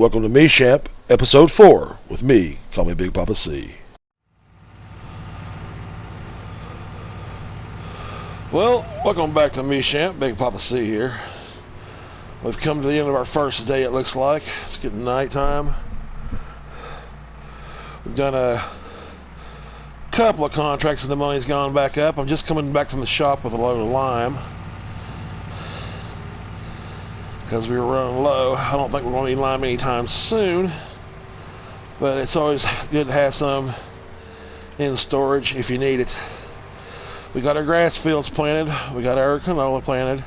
Welcome to Michamp, episode 4, with me, Call Me Big Papa C. Well, welcome back to Michamp, Big Papa C here. We've come to the end of our first day, it looks like. It's getting nighttime. We've done a couple of contracts and the money's gone back up. I'm just coming back from the shop with a load of lime, because we were running low. I don't think we're going to need lime anytime soon, but it's always good to have some in storage if you need it. We got our grass fields planted. We got our canola planted.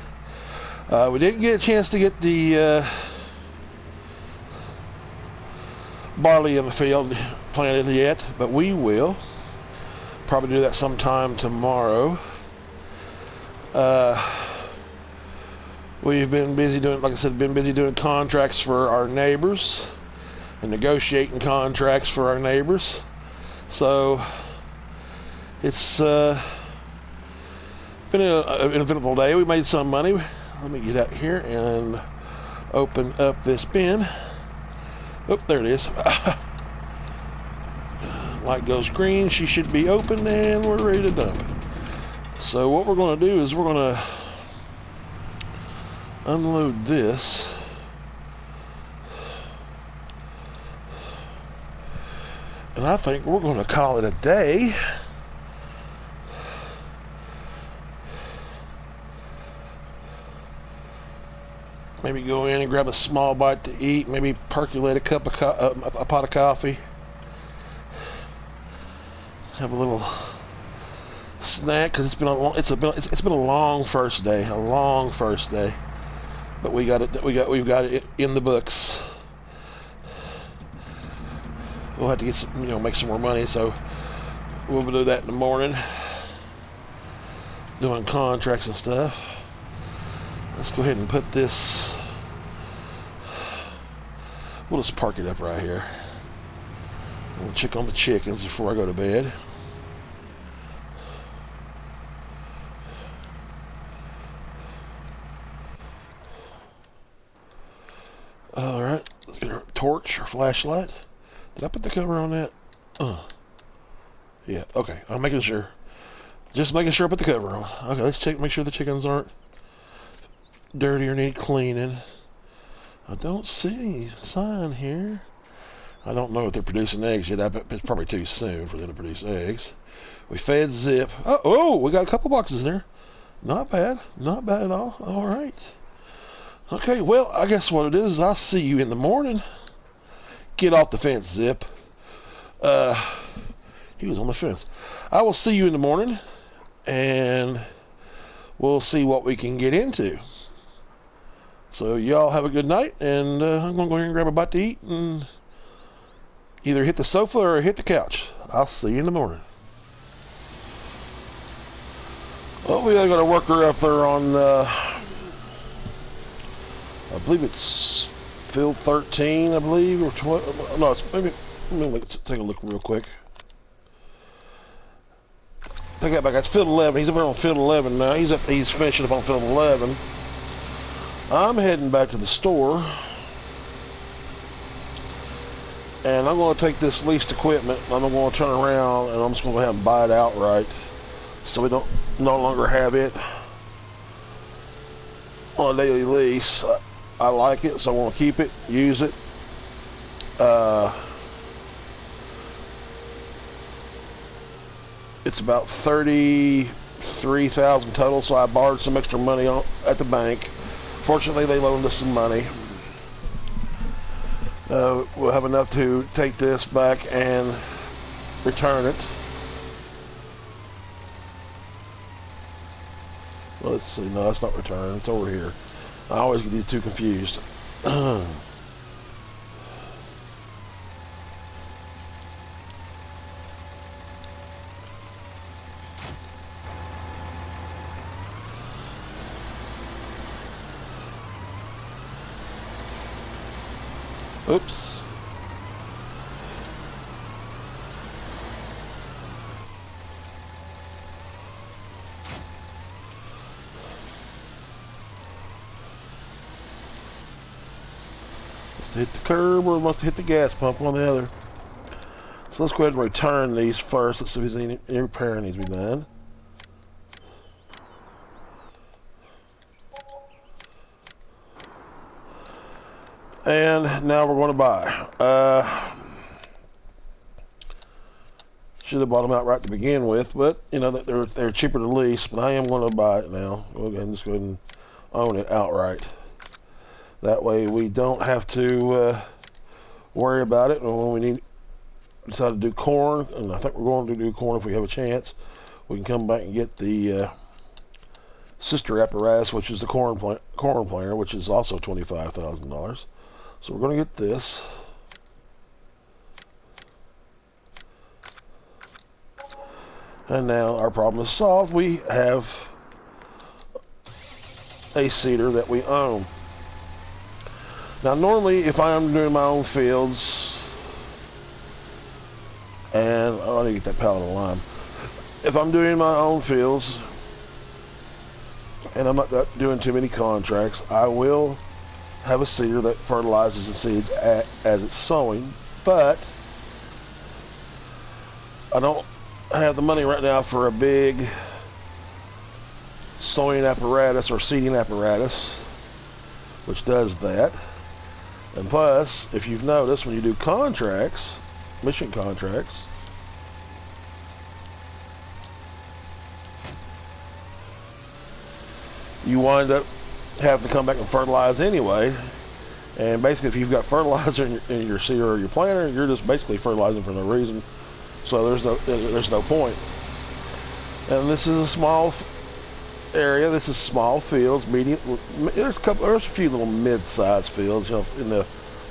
We didn't get a chance to get the barley in the field planted yet, but we will probably do that sometime tomorrow. We've been busy doing, like I said, doing contracts for our neighbors and negotiating contracts for our neighbors. So it's been an eventful day. We made some money. Let me get out here and open up this bin. Oh, there it is. Light goes green. She should be open, and we're ready to dump. So what we're going to do is we're going to unload this. And I think we're going to call it a day. Maybe go in and grab a small bite to eat. Maybe percolate a pot of coffee. Have a little snack, because it's been a long first day. A long first day. But we've got it in the books. We'll have to get some, make some more money, so we'll do that in the morning. Doing contracts and stuff. Let's go ahead and put this. We'll just park it up right here. We'll check on the chickens before I go to bed. Alright, let's get our torch or flashlight. Did I put the cover on that? Yeah, okay, I'm making sure. Just making sure I put the cover on. Okay, let's check, make sure the chickens aren't dirty or need cleaning. I don't see any sign here. I don't know if they're producing eggs yet. I bet it's probably too soon for them to produce eggs. We fed Zip. Oh, we got a couple boxes there. Not bad. Not bad at all. All right. Okay, well, I guess what it is I'll see you in the morning. Get off the fence, Zip. He was on the fence. I will see you in the morning, and we'll see what we can get into. So y'all have a good night, and I'm going to go here and grab a bite to eat and either hit the sofa or hit the couch. I'll see you in the morning. Well, we got a worker up there on, I believe it's field 13, I believe, or 12. No, it's maybe, let's take a look real quick. Take that back. It's field 11. He's up there on field 11 now. He's finishing up on field 11. I'm heading back to the store, and I'm going to take this leased equipment. I'm going to turn around, and I'm just going to go ahead and buy it outright, so we don't no longer have it on a daily lease. I like it, so I want to keep it, use it. It's about $33,000 total, so I borrowed some extra money at the bank. Fortunately, they loaned us some money. We'll have enough to take this back and return it. Well, let's see. No, it's not return. It's over here. I always get these two confused. Oops. to hit the curb or wants to hit the gas pump, one or the other. So let's go ahead and return these first. Let's see if there's any repair needs to be done. And now we're going to buy. Should have bought them outright to begin with, but you know they're cheaper to lease. But I am going to buy it now. We'll go ahead and just go ahead and own it outright. That way we don't have to worry about it. And when we decide to do corn, and I think we're going to do corn if we have a chance, we can come back and get the sister apparatus, which is the corn planer, which is also $25,000. So we're going to get this. And now our problem is solved. We have a seeder that we own. Now normally if I'm doing my own fields, and I need to get that pallet of lime. If I'm doing my own fields and I'm not doing too many contracts, I will have a seeder that fertilizes the seeds as it's sowing, but I don't have the money right now for a big sowing apparatus or seeding apparatus which does that. And plus, if you've noticed, when you do contracts, mission contracts, you wind up having to come back and fertilize anyway. And basically, if you've got fertilizer in your seeder or your planter, you're just basically fertilizing for no reason. So there's no point. And this is a small area. This is small fields, medium. There's a few little mid-sized fields, you know, in the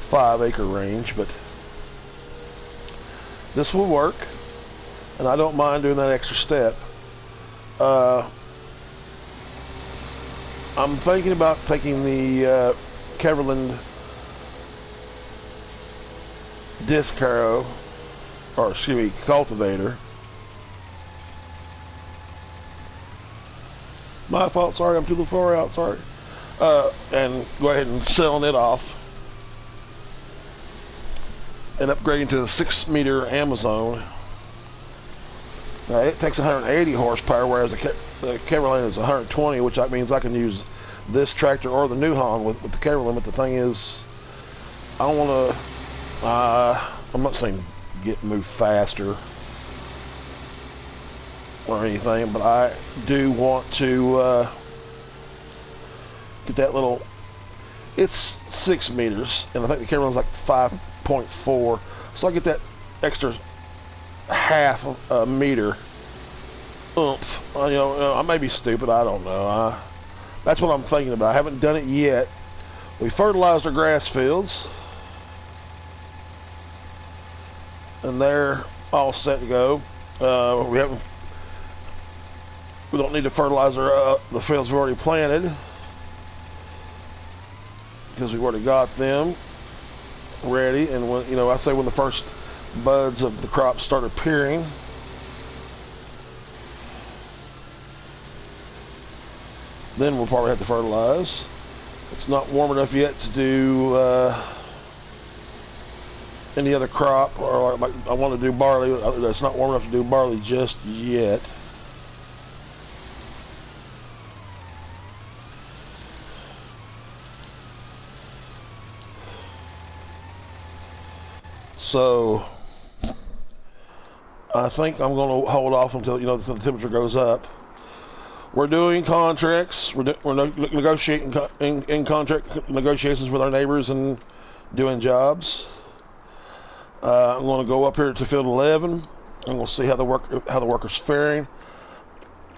5-acre range, but this will work, and I don't mind doing that extra step. I'm thinking about taking the Keverland disc harrow, or excuse me, cultivator. My fault, sorry, I'm too far out, sorry. And go ahead and selling it off and upgrading to the 6-meter Amazon. Now it takes 180 horsepower, whereas the Keverland is 120, which that means I can use this tractor or the New Holland with the Keverland. But the thing is, I want to, I'm not saying move faster or anything, but I do want to get that little, it's 6 meters, and I think the Keverland's like 5.4, so I get that extra half a meter oomph. You know, I may be stupid, I don't know. That's what I'm thinking about. I haven't done it yet. We fertilized our grass fields, and they're all set to go. We don't need to fertilize the fields we've already planted, because we've already got them ready. And when, you know, I say when the first buds of the crops start appearing, then we'll probably have to fertilize. It's not warm enough yet to do any other crop, or like I want to do barley. It's not warm enough to do barley just yet. So I think I'm going to hold off until, you know, the temperature goes up. We're doing contracts. We're negotiating in contract negotiations with our neighbors and doing jobs. I'm going to go up here to field 11 and we'll see how the workers faring.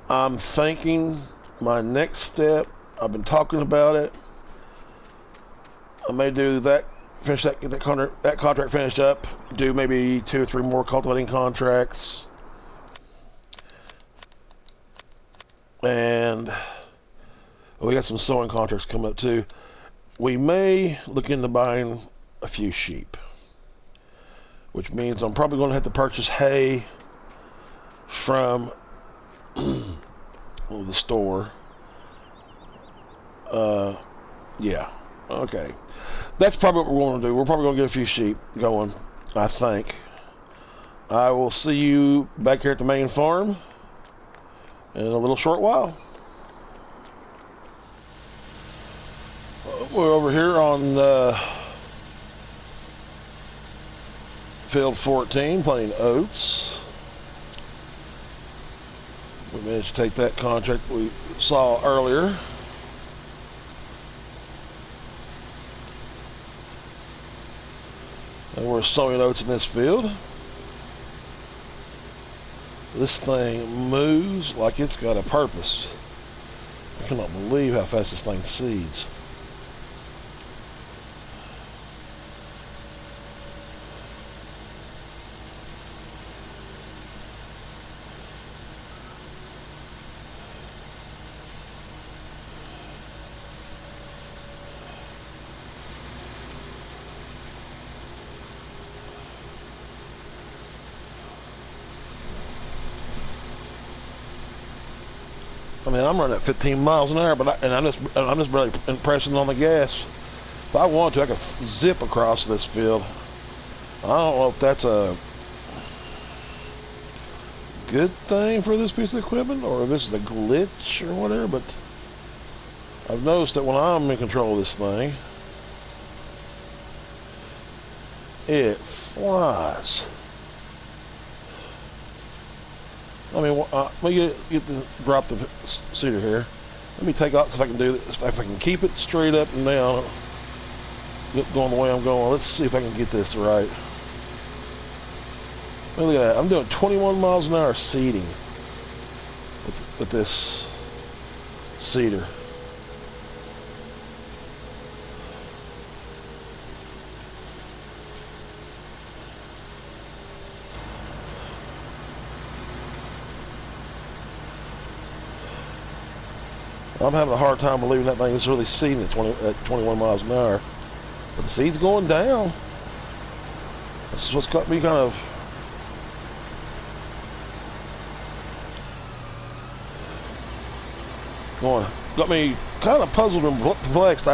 I'm thinking my next step, I've been talking about it, I may do that, finish that contract finished up, do maybe 2 or 3 more cultivating contracts, and we got some sowing contracts coming up too. We may look into buying a few sheep, which means I'm probably going to have to purchase hay from the store. Yeah, okay. that's probably what we're going to do. We're probably going to get a few sheep going, I think. I will see you back here at the main farm in a little short while. We're over here on field 14 planting oats. We managed to take that contract that we saw earlier. And we're sowing oats in this field. This thing moves like it's got a purpose. I cannot believe how fast this thing seeds. I mean, I'm running at 15 miles an hour, but I'm just barely pressing on the gas. If I want to, I could zip across this field. I don't know if that's a good thing for this piece of equipment, or if this is a glitch or whatever, but I've noticed that when I'm in control of this thing, it flies. I mean, let me drop the seeder here. Let me take off, if I can do this, if I can keep it straight up and down, going the way I'm going. Let's see if I can get this right. Look at that. I'm doing 21 miles an hour seeding with this seeder. I'm having a hard time believing that thing is really seeding at 21 miles an hour. But the seed's going down. This is what's got me kind of got me kind of puzzled and perplexed.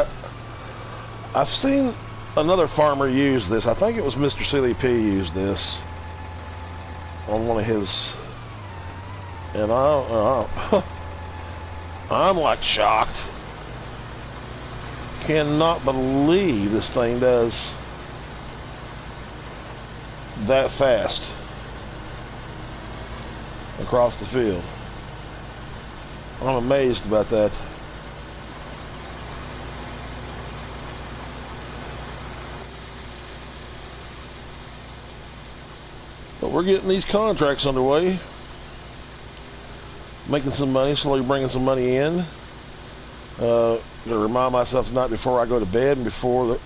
I've seen another farmer use this. I think it was Mr. CLP used this on one of his, and I'm like shocked. Cannot believe this thing does that fast across the field. I'm amazed about that. But we're getting these contracts underway. Making some money, slowly bringing some money in. Gotta remind myself tonight before I go to bed and before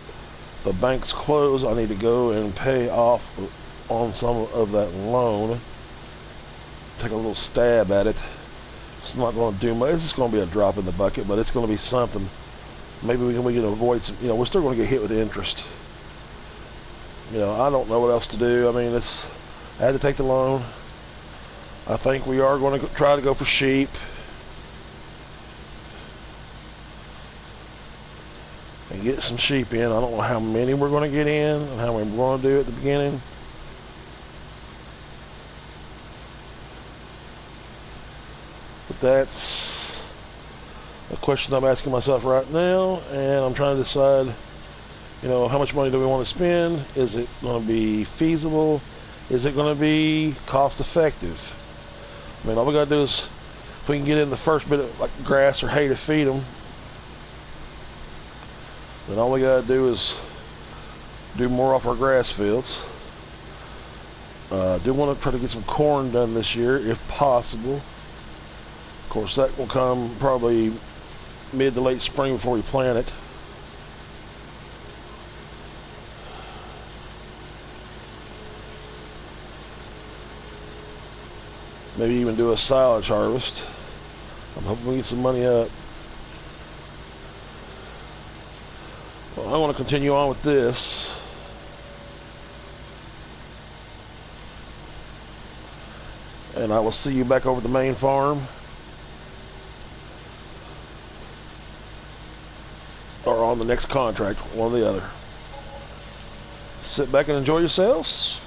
the banks close, I need to go and pay off on some of that loan. Take a little stab at it. It's not going to do much. It's just going to be a drop in the bucket, but it's going to be something. Maybe we can avoid some. We're still going to get hit with interest. I don't know what else to do. I mean, I had to take the loan. I think we are going to try to go for sheep. And get some sheep in. I don't know how many we're going to get in and how many we're going to do at the beginning. But that's a question I'm asking myself right now, and I'm trying to decide, how much money do we want to spend? Is it going to be feasible? Is it going to be cost effective? I mean, all we got to do is, if we can get in the first bit of like grass or hay to feed them, then all we got to do is do more off our grass fields. Do want to try to get some corn done this year, if possible. Of course, that will come probably mid to late spring before we plant it. Maybe even do a silage harvest. I'm hoping we get some money up. Well, I want to continue on with this. And I will see you back over at the main farm. Or on the next contract, one or the other. sit back and enjoy yourselves.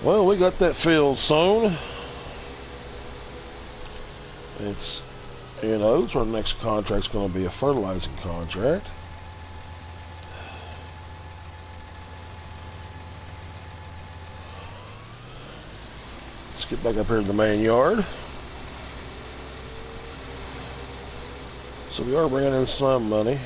Well, we got that field sown. It's, so our next contract's going to be a fertilizing contract. Let's get back up here to the main yard. So we are bringing in some money.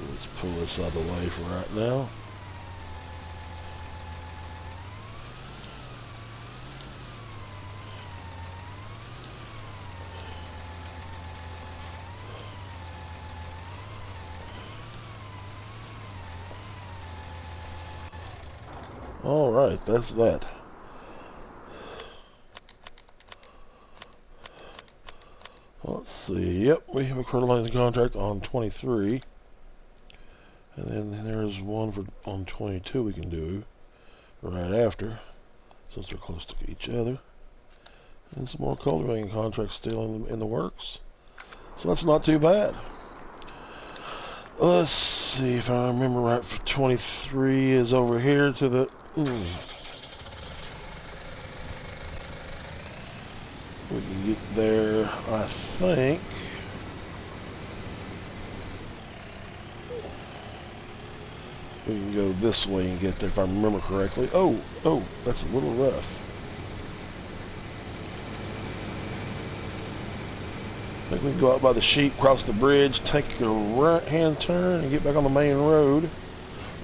Let's pull this out of the way for right now. All right, that's that. Let's see. Yep, we have a fertilizing contract on 23. And then there's one for on 22 we can do right after, since they're close to each other. And some more cultivating contracts still in the works. So that's not too bad. Let's see if I remember right. For 23 is over here to the... We can get there, I think. We can go this way and get there if I remember correctly. Oh, that's a little rough. I think we can go out by the sheep, cross the bridge, take a right-hand turn, and get back on the main road.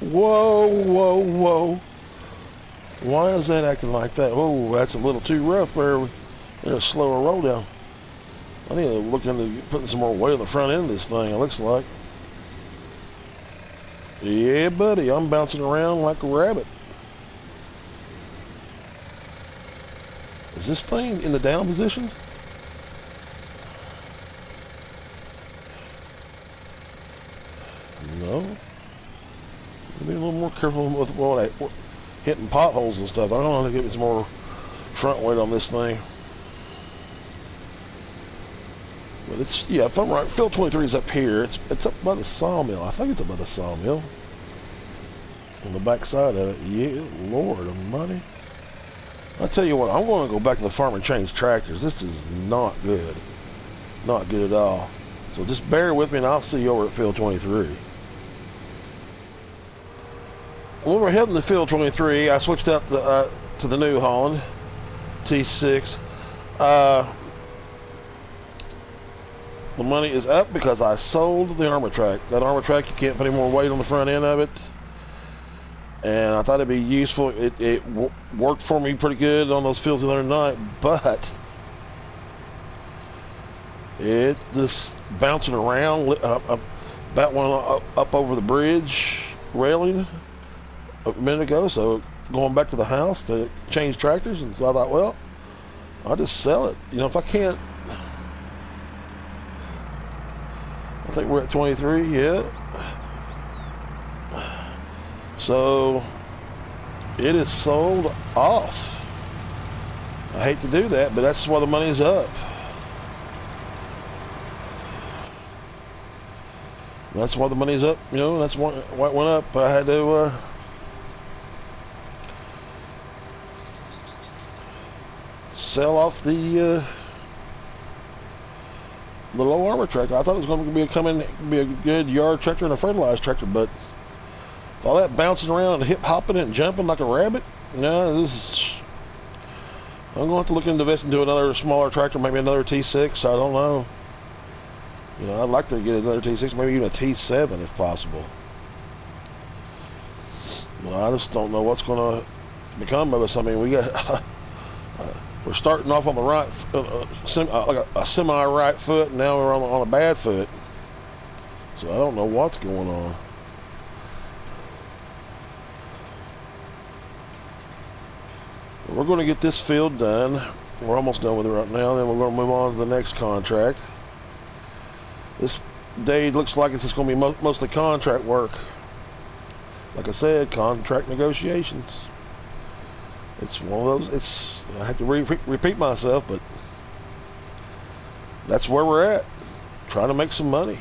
Whoa, whoa, whoa. Why is that acting like that? Whoa, that's a little too rough there. There's a slower roll down. I need to look into putting some more weight on the front end of this thing, it looks like. Yeah, buddy, I'm bouncing around like a rabbit. Is this thing in the down position? No. Be a little more careful with what hitting potholes and stuff. I don't know how to get some more front weight on this thing. It's, yeah, if I'm right, field 23 is up here. It's up by the sawmill. I think it's up by the sawmill. On the back side of it. Yeah, Lord almighty. I tell you what, I'm going to go back to the farm and change tractors. This is not good. Not good at all. So just bear with me and I'll see you over at field 23. When we're heading to field 23, I switched up to the New Holland T6. The money is up because I sold the armor track. That armor track, you can't put any more weight on the front end of it. And I thought it'd be useful. It worked for me pretty good on those fields the other night, but it just bouncing around. About one up over the bridge railing a minute ago, so going back to the house to change tractors, and so I thought, well, I'll just sell it. You know, if I can't. I think we're at 23, yeah. So it is sold off. I hate to do that, but that's why the money's up. That's why the money's up, you know, that's why it went up. I had to sell off the low armor tractor. I thought it was going to be a good yard tractor and a fertilized tractor, but all that bouncing around and hip hopping and jumping like a rabbit, no, this is. I'm going to have to look into investing into another smaller tractor, maybe another T6. I don't know. You know, I'd like to get another T6, maybe even a T7 if possible. Well, I just don't know what's going to become of us. I mean, we got. We're starting off on the right, like a semi-right foot, and now we're on a bad foot. So I don't know what's going on. We're going to get this field done. We're almost done with it right now. Then we're going to move on to the next contract. This day looks like it's just going to be mostly contract work. Like I said, contract negotiations. It's one of those. I have to repeat myself, but that's where we're at. Trying to make some money.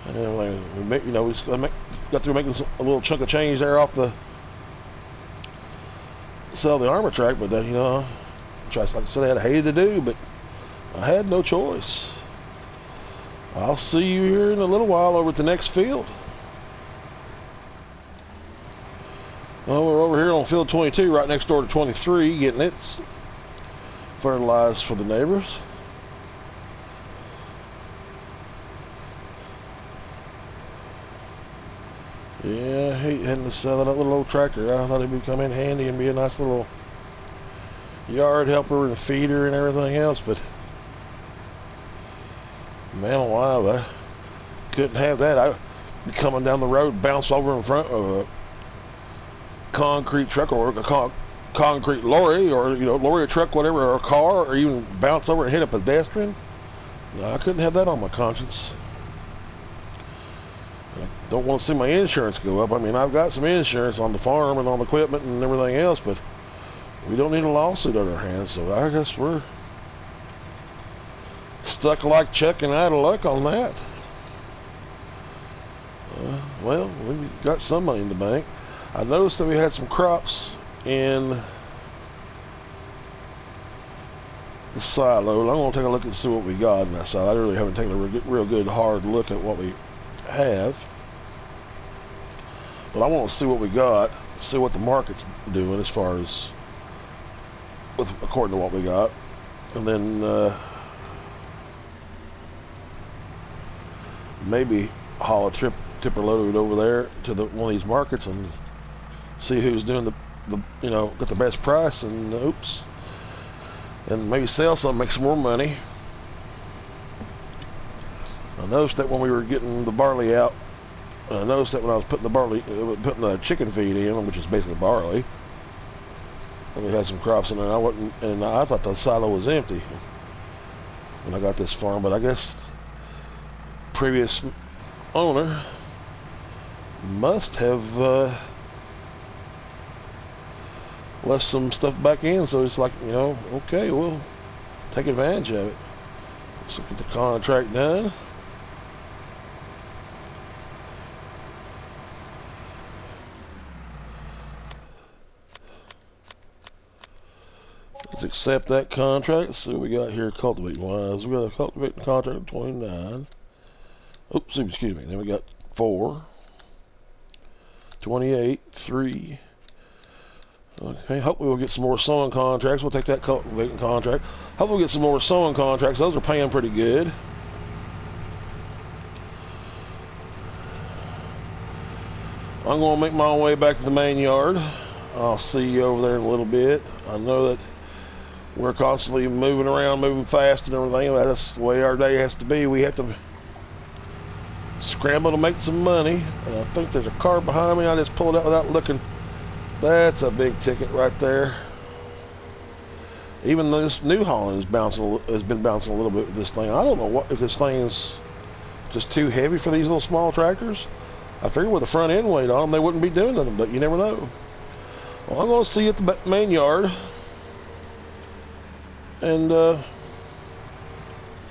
And we just got through making a little chunk of change there off the sell the armor track, but then, you know, like I said, I hated to do, but I had no choice. I'll see you here in a little while over at the next field. Well, we're over here on field 22, right next door to 23, getting it fertilized for the neighbors. Yeah, I hate having to sell that little old tractor. I thought it would come in handy and be a nice little yard helper and feeder and everything else, but man alive, I couldn't have that. I'd be coming down the road, bounce over in front of a concrete truck or a concrete lorry, or, you know, lorry or truck, whatever, or a car, or even bounce over and hit a pedestrian. No, I couldn't have that on my conscience. I don't want to see my insurance go up. I mean, I've got some insurance on the farm and on the equipment and everything else, but we don't need a lawsuit on our hands, so I guess we're stuck like Chuck and out of luck on that. Well, we got some money in the bank. I noticed that we had some crops in the silo. I'm going to take a look and see what we got in that silo. I really haven't taken a real good hard look at what we have, but I want to see what we got, see what the market's doing as far as according to what we got, and then maybe haul a tipper load over there to one of these markets and see who's doing the you know, got the best price, and and maybe sell some, make some more money. I noticed that when we were getting the barley out, I noticed that when I was putting the chicken feed in, which is basically barley, and we had some crops in there, and I thought the silo was empty when I got this farm, but I guess previous owner must have left some stuff back in, so it's like, you know, okay, we'll take advantage of it. So get the contract done. Let's accept that contract. Let's see what we got here cultivating wise. We got a cultivating contract of 29. Oops, excuse me. Then we got 4, 28, 3. Okay, hopefully we'll get some more sowing contracts. We'll take that cultivating contract. Hopefully we'll get some more sowing contracts. Those are paying pretty good. I'm going to make my way back to the main yard. I'll see you over there in a little bit. I know that we're constantly moving around, moving fast and everything. That's the way our day has to be. We have to scramble to make some money. And I think there's a car behind me. I just pulled out without looking. That's a big ticket right there. Even though this New Holland has been bouncing a little bit with this thing. I don't know if this thing is just too heavy for these little small tractors. I figured with the front end weight on them, they wouldn't be doing nothing, but you never know. Well, I'm going to see you at the main yard. And we'll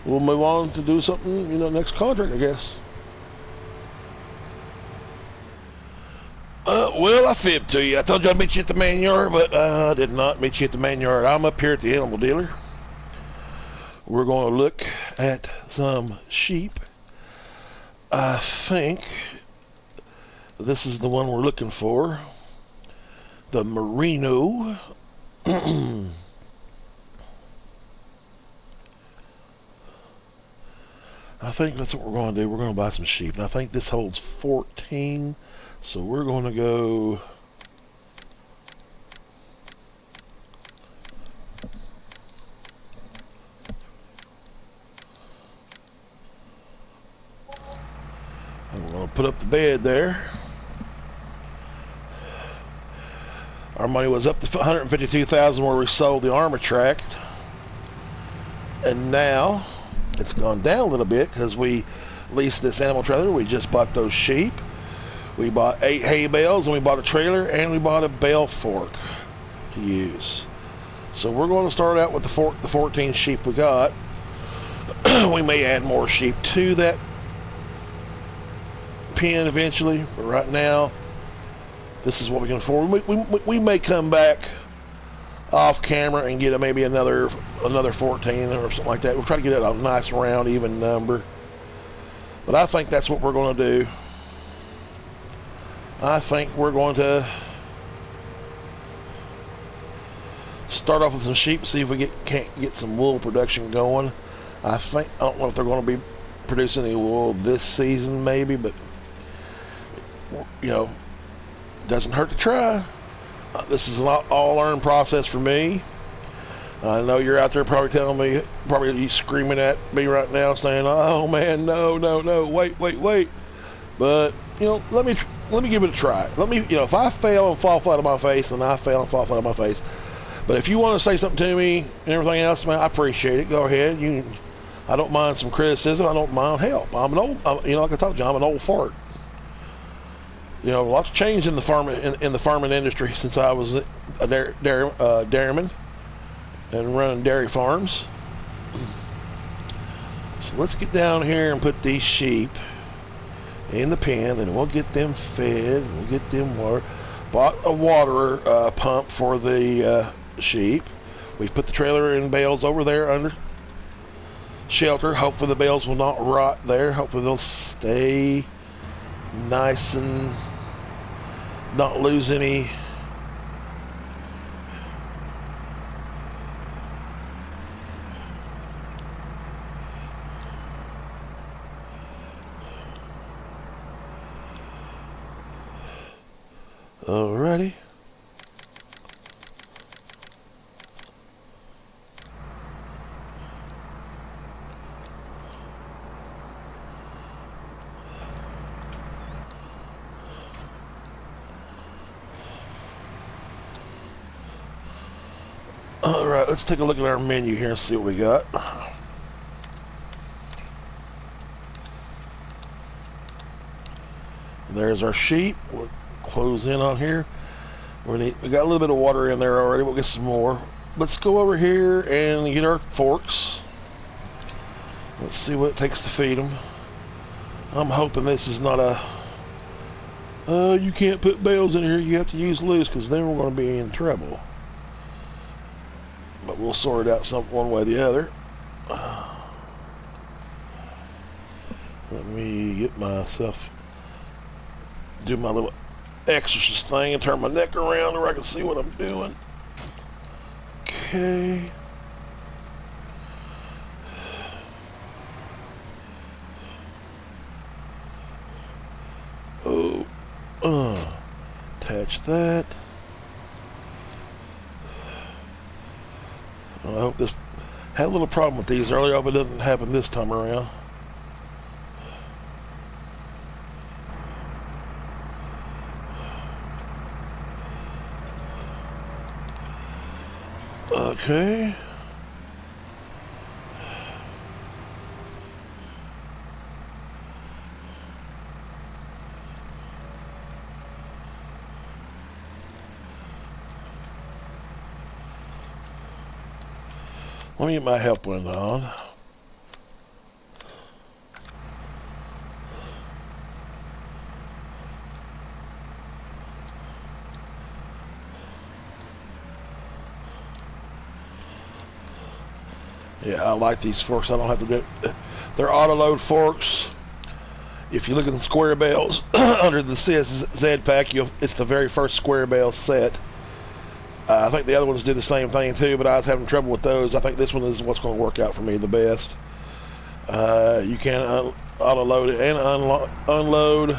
move on to do something, next contract, I guess. Well, I fibbed to you. I told you I'd meet you at the main yard, but I did not meet you at the main yard. I'm up here at the animal dealer. We're going to look at some sheep. I think this is the one we're looking for. The Merino. I think that's what we're going to do. We're going to buy some sheep. And I think this holds 14. So we're going to go... I'm going to put up the bed there. Our money was up to $152,000 where we sold the armor tract. And now it's gone down a little bit because we leased this animal trailer. We just bought those sheep. We bought 8 hay bales, and we bought a trailer, and we bought a bale fork to use. So we're going to start out with the 14 sheep we got. We may add more sheep to that pen eventually, but right now, this is what we can afford. We may come back off camera and get maybe another 14 or something like that. We'll try to get it a nice round, even number. But I think that's what we're going to do. I think we're going to start off with some sheep, see if we can't get some wool production going. I don't know if they're going to be producing any wool this season, maybe, but doesn't hurt to try. This is an all learn process for me. I know you're out there probably telling me, probably screaming at me right now, saying, "Oh man, no, wait." But let me give it a try. Let me, if I fail and fall flat on my face, then I fail and fall flat on my face. But if you want to say something to me and everything else, man, I appreciate it. Go ahead. I don't mind some criticism. I don't mind help. I'm an old, like I told you, I'm an old fart. Lots changed in the farming industry since I was a dairyman and running dairy farms. So let's get down here and put these sheep in the pen, and we'll get them fed, and we'll get them water. Bought a water pump for the sheep. We've put the trailer and bales over there under shelter. Hopefully the bales will not rot there. Hopefully they'll stay nice and not lose any alrighty. Alright, let's take a look at our menu here and see what we got. There's our sheep. We'll close in on here. We got a little bit of water in there already. We'll get some more. Let's go over here and get our forks. Let's see what it takes to feed them. I'm hoping this is not a you can't put bales in here, you have to use loose, because then we're going to be in trouble. But we'll sort it out one way or the other. Let me get myself, do my little exorcist thing and turn my neck around where I can see what I'm doing. Okay. Oh, attach that. I hope this had a little problem with these earlier. I hope it doesn't happen this time around. Okay. Let me get my help window on. Yeah, I like these forks. I don't have to do it. They're auto-load forks. If you look at the square bales under the CSZ pack, it's the very first square bale set. I think the other ones did the same thing too, but I was having trouble with those. I think this one is what's going to work out for me the best. You can auto-load it and unload.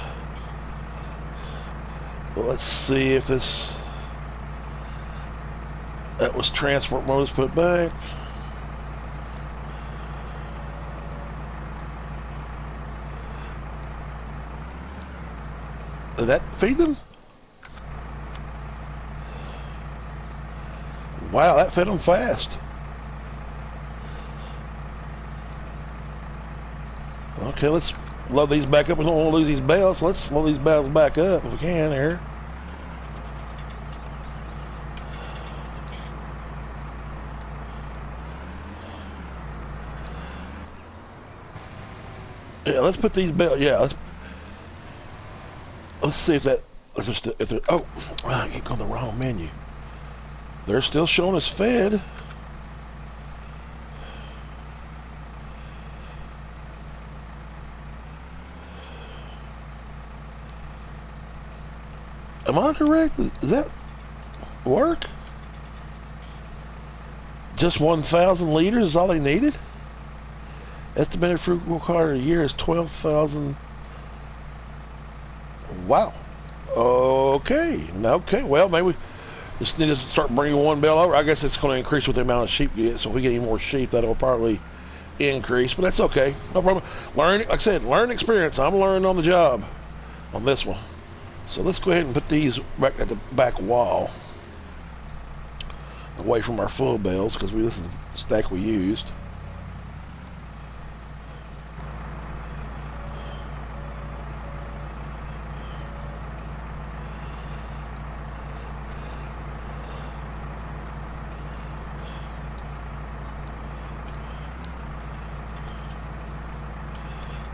Well, let's see if that was transport mode. Let's put it back. Did that feed them? Wow, that fed them fast. Okay, let's load these back up. We don't want to lose these bales, so let's load these bales back up if we can here. Yeah, let's put these bales. Yeah, let's see if they're. Oh, I keep going the wrong menu. They're still showing us fed. Am I correct? Does that work? Just 1,000 liters is all they needed? Estimated fruit required a year is 12,000. Wow. Okay. Okay. Well, maybe we just need to start bringing one bale over. I guess it's going to increase with the amount of sheep you get. So if we get any more sheep, that'll probably increase. But that's okay. No problem. Learning, like I said, learn experience. I'm learning on the job on this one. So let's go ahead and put these back at the back wall, away from our full bales, because this is the stack we used.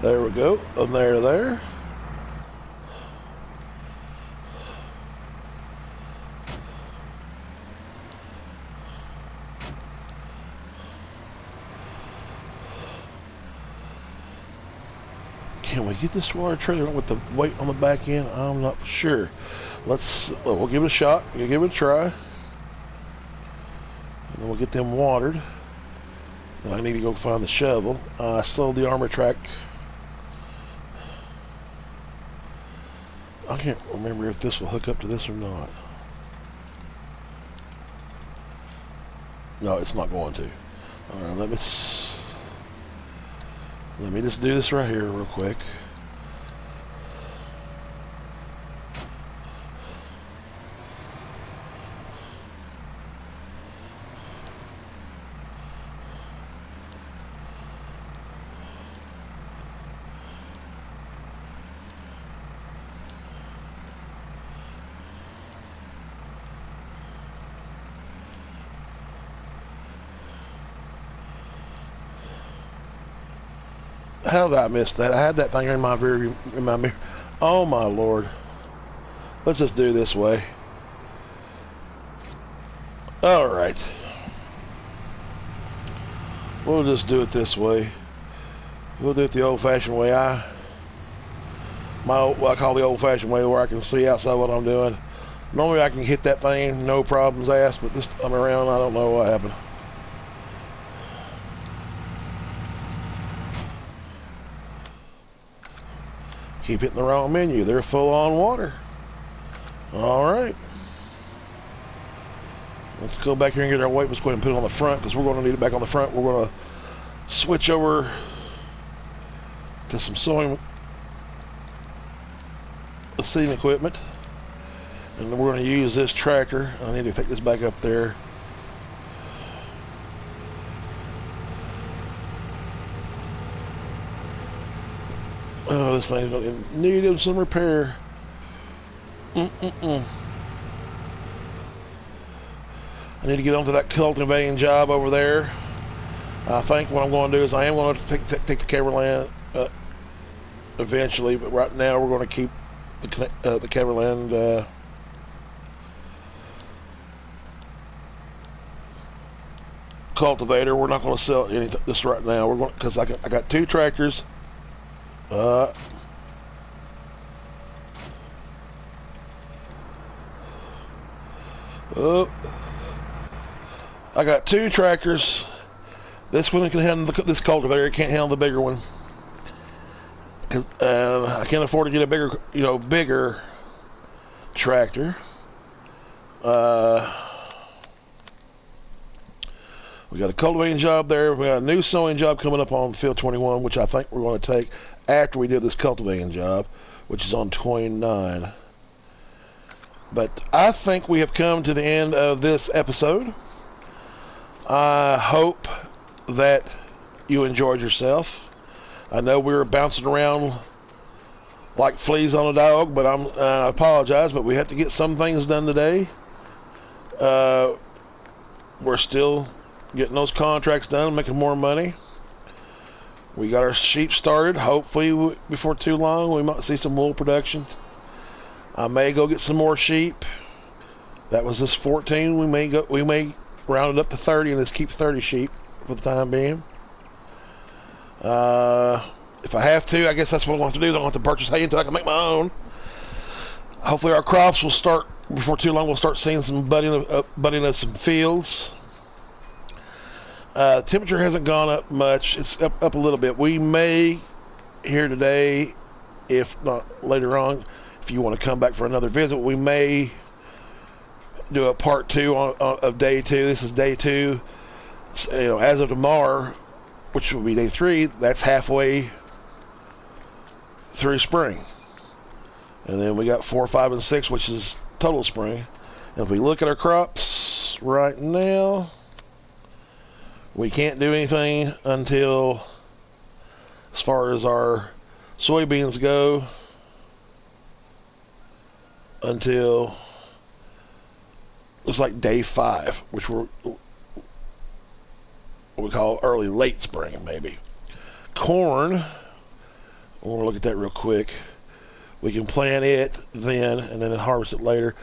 There we go. And there. Can we get this water trailer with the weight on the back end? I'm not sure. We'll give it a shot. We'll give it a try. And then we'll get them watered. And I need to go find the shovel. I sold the armor track. I can't remember if this will hook up to this or not. No, it's not going to. Alright, let me just do this right here real quick. How did I miss that? I had that thing in my rear, in my mirror. Oh my lord. Let's just do it this way. Alright. We'll just do it this way. We'll do it the old-fashioned way. I call the old-fashioned way, where I can see outside what I'm doing. Normally I can hit that thing, no problems asked, but this time around I don't know what happened. Keep hitting the wrong menu. They're full on water. Alright. Let's go back here and get our weight. Let's go ahead and put it on the front, because we're going to need it back on the front. We're going to switch over to some sewing seating equipment. And we're going to use this tractor. I need to take this back up there. Oh, this thing's going to need some repair. I need to get onto that cultivating job over there. I think what I'm going to do is I am going to take the Caverland eventually, but right now we're going to keep the Caverland cultivator. We're not going to sell this right now. We're going, because I got two tractors. Oh, I got two tractors. This one can handle this cultivator. It can't handle the bigger one, because I can't afford to get a bigger, bigger tractor. We got a cultivating job there. We got a new sowing job coming up on field 21, which I think we're going to take after we do this cultivating job, which is on 29. But I think we have come to the end of this episode. I hope that you enjoyed yourself. I know we were bouncing around like fleas on a dog, but I apologize, but we have to get some things done today. We're still getting those contracts done, making more money. We got our sheep started. Hopefully before too long we might see some wool production. I may go get some more sheep. That was this 14. We may round it up to 30 and just keep 30 sheep for the time being. If I have to, I guess that's what I'll have to do. I don't have to purchase hay until I can make my own. Hopefully our crops will start before too long. We'll start seeing some budding of some fields. Temperature hasn't gone up much. It's up a little bit. We may here today, if not later on, if you want to come back for another visit, we may do a part 2 of day 2. This is day 2. So, as of tomorrow, which will be day 3, that's halfway through spring. And then we got 4, 5, and 6, which is total spring. And if we look at our crops right now, we can't do anything until, as far as our soybeans go, until looks like day 5, which we're what we call early late spring, maybe. Corn, I want to look at that real quick. We can plant it then and then harvest it later.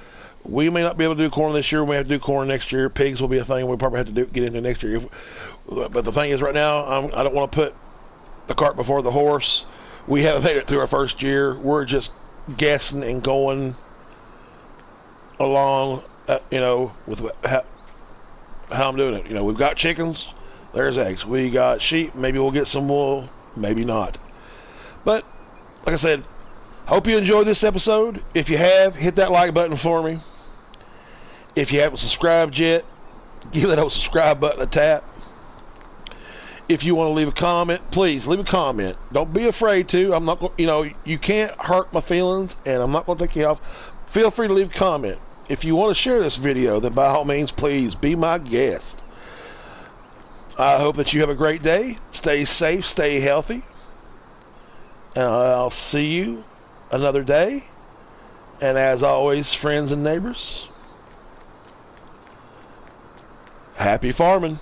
We may not be able to do corn this year. We may have to do corn next year. Pigs will be a thing we'll probably have to get into next year. But the thing is, right now, I don't want to put the cart before the horse. We haven't made it through our first year. We're just guessing and going along, with how I'm doing it. We've got chickens. There's eggs. We got sheep. Maybe we'll get some wool. Maybe not. But, like I said, hope you enjoyed this episode. If you have, hit that like button for me. If you haven't subscribed yet, give that old subscribe button a tap. If you want to leave a comment, please leave a comment. Don't be afraid to. I'm not going, you can't hurt my feelings, and I'm not going to take you off. Feel free to leave a comment. If you want to share this video, then by all means, please be my guest. I hope that you have a great day. Stay safe, stay healthy. And I'll see you another day. And as always, friends and neighbors, happy farming.